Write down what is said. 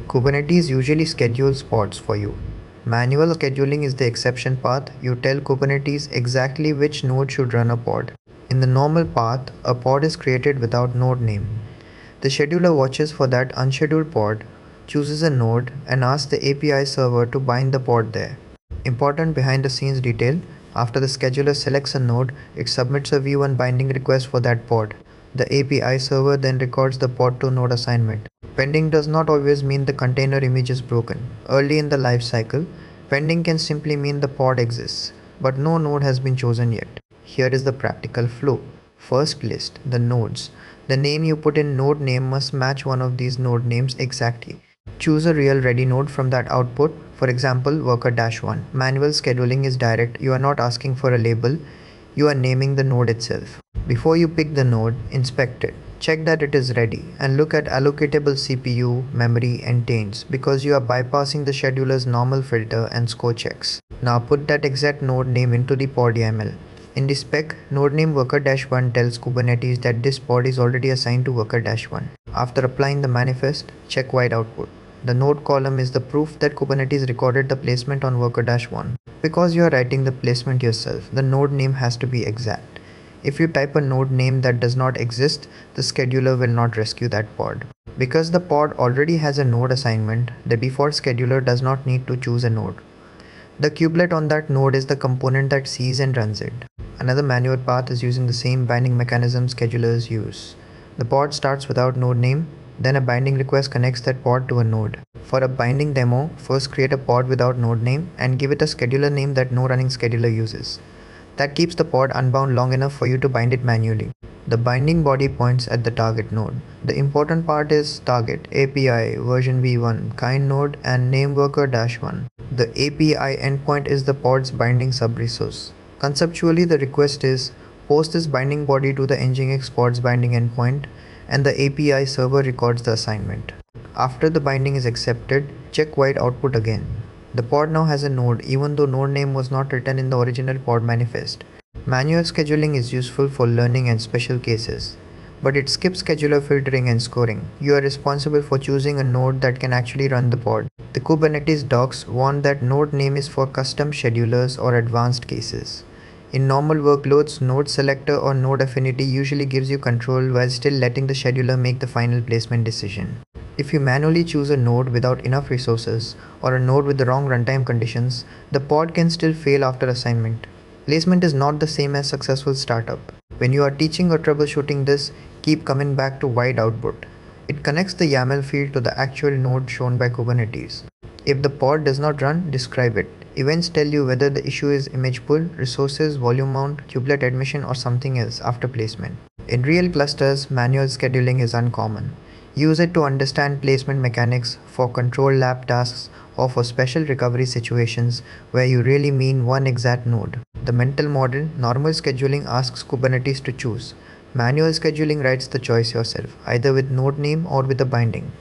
Kubernetes usually schedules pods for you. Manual scheduling is the exception path. You tell Kubernetes exactly which node should run a pod. In the normal path, a pod is created without node name. The scheduler watches for that unscheduled pod, chooses a node, and asks the API server to bind the pod there. Important behind the scenes detail: after the scheduler selects a node, it submits a v1 binding request for that pod. The API server then records the pod to node assignment. Pending does not always mean the container image is broken. Early in the life cycle, pending can simply mean the pod exists, but no node has been chosen yet. Here is the practical flow. First list the nodes. The name you put in node name must match one of these node names exactly. Choose a real ready node from that output, for example worker-1. Manual scheduling is direct. You are not asking for a label, you are naming the node itself. Before you pick the node, inspect it. Check that it is ready and look at allocatable CPU, memory and taints, because you are bypassing the scheduler's normal filter and score checks. Now put that exact node name into the pod YAML. In the spec, node name worker-1 tells Kubernetes that this pod is already assigned to worker-1. After applying the manifest, check white output. The node column is the proof that Kubernetes recorded the placement on worker-1. Because you are writing the placement yourself, the node name has to be exact. If you type a node name that does not exist, the scheduler will not rescue that pod. Because the pod already has a node assignment, the default scheduler does not need to choose a node. The kubelet on that node is the component that sees and runs it. Another manual path is using the same binding mechanism schedulers use. The pod starts without node name, then a binding request connects that pod to a node. For a binding demo, first create a pod without node name and give it a scheduler name that no running scheduler uses. That keeps the pod unbound long enough for you to bind it manually. The binding body points at the target node. The important part is target, API, version v1, kind node and name worker-1. The API endpoint is the pod's binding subresource. Conceptually, the request is post this binding body to the nginx pod's binding endpoint and the API server records the assignment. After the binding is accepted, check white output again. The pod now has a node even though node name was not written in the original pod manifest. Manual scheduling is useful for learning and special cases, but it skips scheduler filtering and scoring. You are responsible for choosing a node that can actually run the pod. The Kubernetes docs warn that node name is for custom schedulers or advanced cases. In normal workloads, node selector or node affinity usually gives you control while still letting the scheduler make the final placement decision. If you manually choose a node without enough resources or a node with the wrong runtime conditions, the pod can still fail after assignment. Placement is not the same as successful startup. When you are teaching or troubleshooting this, keep coming back to white output. It connects the YAML field to the actual node shown by Kubernetes. If the pod does not run, describe it. Events tell you whether the issue is image pull, resources, volume mount, kubelet admission or something else after placement. In real clusters, manual scheduling is uncommon. Use it to understand placement mechanics for control lab tasks or for special recovery situations where you really mean one exact node. The mental model, normal scheduling asks Kubernetes to choose. Manual scheduling writes the choice yourself, either with node name or with a binding.